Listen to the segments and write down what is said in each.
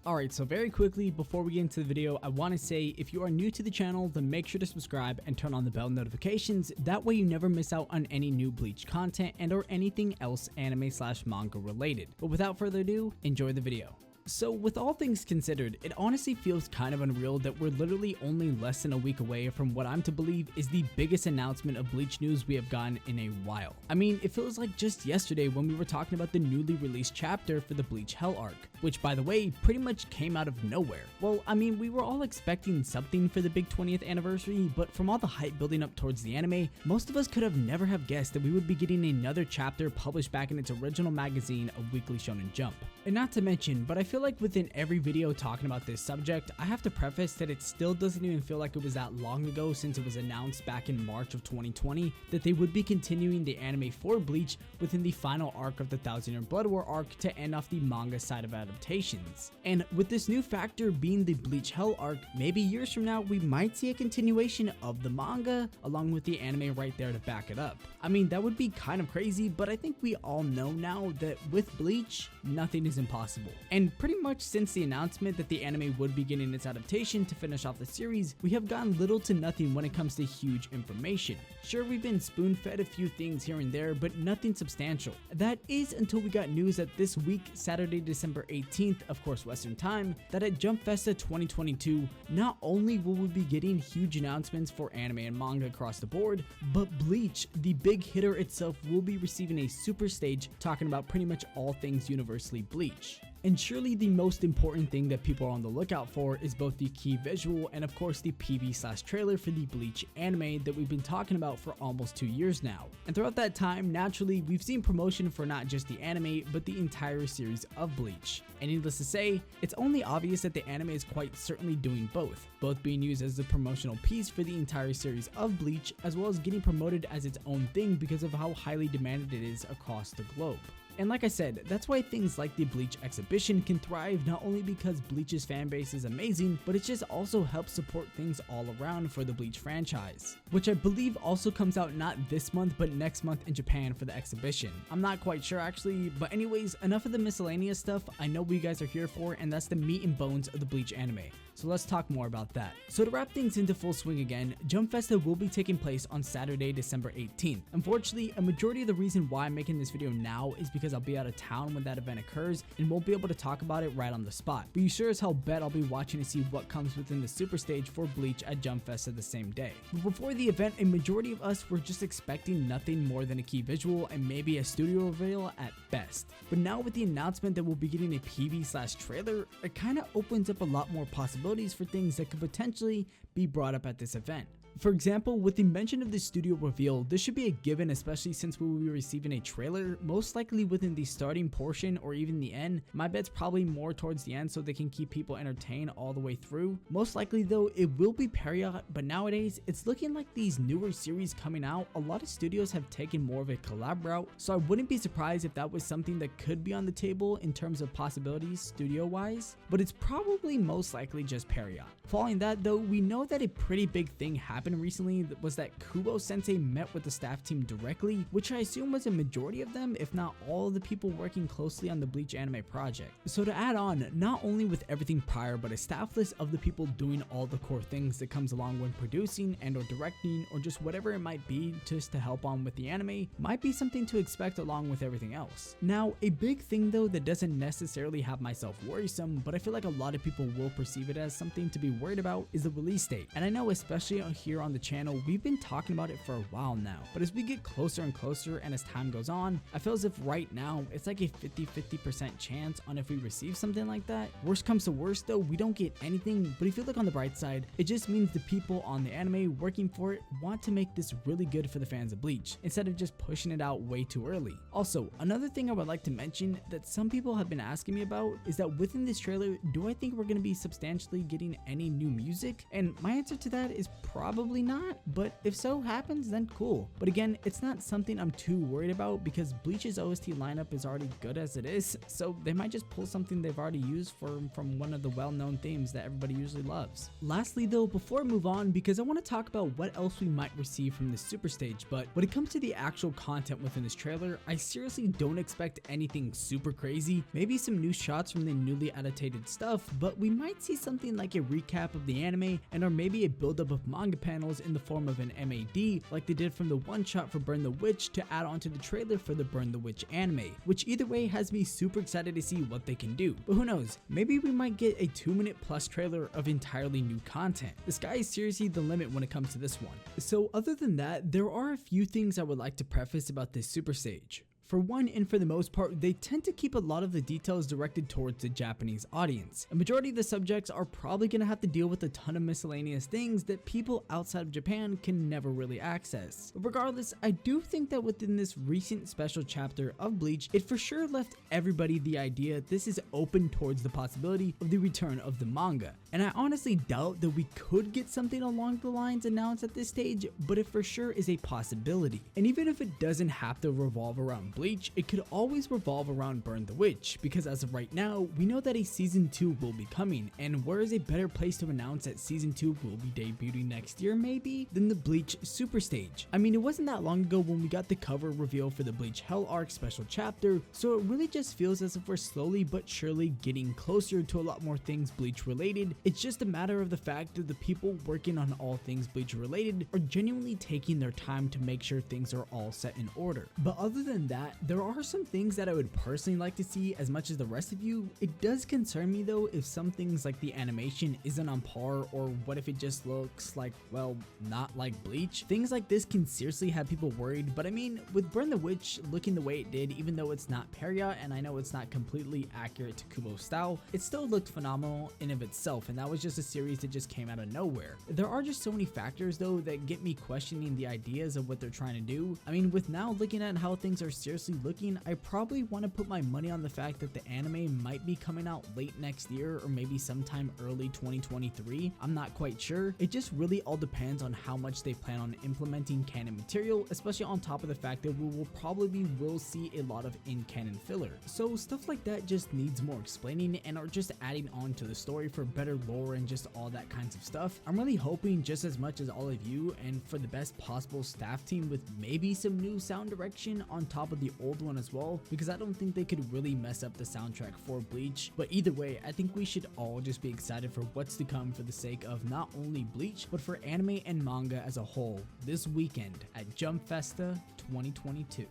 Alright, so very quickly before we get into the video, I want to say if you are new to the channel, then make sure to subscribe and turn on the bell notifications. That way you never miss out on any new Bleach content and or anything else anime/manga related. But without further ado, enjoy the video. So with all things considered, it honestly feels kind of unreal that we're literally only less than a week away from what I'm to believe is the biggest announcement of Bleach news we have gotten in a while. I mean, it feels like just yesterday when we were talking about the newly released chapter for the Bleach Hell arc, which by the way, pretty much came out of nowhere. Well, I mean, we were all expecting something for the big 20th anniversary, but from all the hype building up towards the anime, most of us could have never have guessed that we would be getting another chapter published back in its original magazine of Weekly Shonen Jump. And not to mention, but I feel like within every video talking about this subject, I have to preface that it still doesn't even feel like it was that long ago since it was announced back in March of 2020 that they would be continuing the anime for Bleach within the final arc of the Thousand Year Blood War arc to end off the manga side of adaptations. And with this new factor being the Bleach Hell arc, maybe years from now we might see a continuation of the manga along with the anime right there to back it up. I mean, that would be kind of crazy, but I think we all know now that with Bleach, nothing is impossible. And pretty much since the announcement that the anime would be getting its adaptation to finish off the series, we have gotten little to nothing when it comes to huge information. Sure, we've been spoon-fed a few things here and there, but nothing substantial. That is until we got news that this week, Saturday, December 18th, of course Western time, that at Jump Festa 2022, not only will we be getting huge announcements for anime and manga across the board, but Bleach, the big hitter itself, will be receiving a super stage talking about pretty much all things universally Bleach. And surely the most important thing that people are on the lookout for is both the key visual and of course the PV/trailer for the Bleach anime that we've been talking about for almost 2 years now. And throughout that time, naturally, we've seen promotion for not just the anime, but the entire series of Bleach. And needless to say, it's only obvious that the anime is quite certainly doing both being used as the promotional piece for the entire series of Bleach, as well as getting promoted as its own thing because of how highly demanded it is across the globe. And like I said, that's why things like the Bleach exhibition can thrive, not only because Bleach's fanbase is amazing, but it just also helps support things all around for the Bleach franchise, which I believe also comes out not this month but next month in Japan for the exhibition. I'm not quite sure actually, but anyways, enough of the miscellaneous stuff I know what you guys are here for, and that's the meat and bones of the Bleach anime. So let's talk more about that. So to wrap things into full swing again, Jump Festa will be taking place on Saturday, December 18th. Unfortunately, a majority of the reason why I'm making this video now is because I'll be out of town when that event occurs and won't be able to talk about it right on the spot. But you sure as hell bet I'll be watching to see what comes within the super stage for Bleach at Jump Festa the same day. But before the event, a majority of us were just expecting nothing more than a key visual and maybe a studio reveal at best. But now with the announcement that we'll be getting a PV/trailer, it kind of opens up a lot more possibilities for things that could potentially be brought up at this event. For example, with the mention of the studio reveal, this should be a given, especially since we will be receiving a trailer, most likely within the starting portion or even the end. My bet's probably more towards the end so they can keep people entertained all the way through. Most likely though, it will be period, but nowadays it's looking like these newer series coming out, a lot of studios have taken more of a collab route, so I wouldn't be surprised if that was something that could be on the table in terms of possibilities studio wise, but it's probably most likely just period. Following that though, we know that a pretty big thing happened recently was that Kubo Sensei met with the staff team directly, which I assume was a majority of them, if not all of the people working closely on the Bleach anime project. So to add on, not only with everything prior, but a staff list of the people doing all the core things that comes along when producing and or directing or just whatever it might be just to help on with the anime might be something to expect along with everything else. Now, a big thing though that doesn't necessarily have myself worrisome, but I feel like a lot of people will perceive it as something to be worried about is the release date. And I know especially here on the channel, we've been talking about it for a while now, but as we get closer and closer and as time goes on, I feel as if right now it's like a 50% chance on if we receive something like that. Worst comes to worst though, we don't get anything, but if you look on the bright side, it just means the people on the anime working for it want to make this really good for the fans of Bleach instead of just pushing it out way too early. Also, another thing I would like to mention that some people have been asking me about is that within this trailer, do I think we're going to be substantially getting any new music? And my answer to that is probably Probably not, but if so happens, then cool. But again, it's not something I'm too worried about because Bleach's OST lineup is already good as it is, so they might just pull something they've already used from one of the well-known themes that everybody usually loves. Lastly though, before I move on, because I want to talk about what else we might receive from this super stage, but when it comes to the actual content within this trailer, I seriously don't expect anything super crazy. Maybe some new shots from the newly annotated stuff, but we might see something like a recap of the anime and or maybe a buildup of manga panels in the form of an MAD like they did from the one shot for Burn the Witch to add onto the trailer for the Burn the Witch anime, which either way has me super excited to see what they can do. But who knows, maybe we might get a 2-minute plus trailer of entirely new content. The sky is seriously the limit when it comes to this one. So other than that, there are a few things I would like to preface about this super stage. For one, and for the most part, they tend to keep a lot of the details directed towards the Japanese audience. A majority of the subjects are probably going to have to deal with a ton of miscellaneous things that people outside of Japan can never really access. But regardless, I do think that within this recent special chapter of Bleach, it for sure left everybody the idea this is open towards the possibility of the return of the manga. And I honestly doubt that we could get something along the lines announced at this stage, but it for sure is a possibility. And even if it doesn't have to revolve around Bleach, it could always revolve around Burn the Witch, because as of right now, we know that a season 2 will be coming, and where is a better place to announce that season 2 will be debuting next year maybe than the Bleach Super Stage. I mean, it wasn't that long ago when we got the cover reveal for the Bleach Hell Arc special chapter, so it really just feels as if we're slowly but surely getting closer to a lot more things Bleach related. It's just a matter of the fact that the people working on all things Bleach related are genuinely taking their time to make sure things are all set in order. But other than that, there are some things that I would personally like to see as much as the rest of you. It does concern me though if some things like the animation isn't on par, or what if it just looks like, well, not like Bleach. Things like this can seriously have people worried, but I mean, with Burn the Witch looking the way it did, even though it's not Peria and I know it's not completely accurate to Kubo's style, it still looked phenomenal in of itself, and that was just a series that just came out of nowhere. There are just so many factors though that get me questioning the ideas of what they're trying to do. I mean, with now looking at how things are seriously looking, I probably want to put my money on the fact that the anime might be coming out late next year or maybe sometime early 2023. I'm not quite sure. It just really all depends on how much they plan on implementing canon material, especially on top of the fact that we will see a lot of in-canon filler. So stuff like that just needs more explaining and are just adding on to the story for better lore and just all that kinds of stuff. I'm really hoping just as much as all of you and for the best possible staff team with maybe some new sound direction on top of the old one as well, because I don't think they could really mess up the soundtrack for Bleach. But either way, I think we should all just be excited for what's to come for the sake of not only Bleach, but for anime and manga as a whole this weekend at Jump Festa 2022.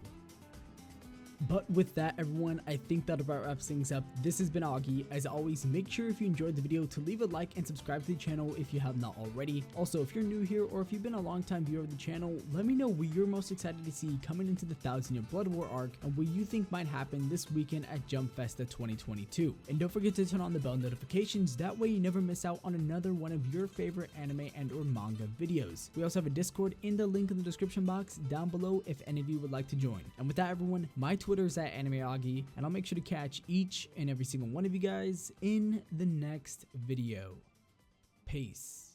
But with that, everyone, I think that about wraps things up. This has been Augie. As always, make sure if you enjoyed the video to leave a like and subscribe to the channel if you have not already. Also, if you're new here or if you've been a long time viewer of the channel, let me know what you're most excited to see coming into the 1000-year Blood War arc and what you think might happen this weekend at Jump Festa 2022. And don't forget to turn on the bell notifications, that way you never miss out on another one of your favorite anime and or manga videos. We also have a Discord in the link in the description box down below if any of you would like to join. And with that, everyone, my Twitter is at AnimeAugie, and I'll make sure to catch each and every single one of you guys in the next video. Peace.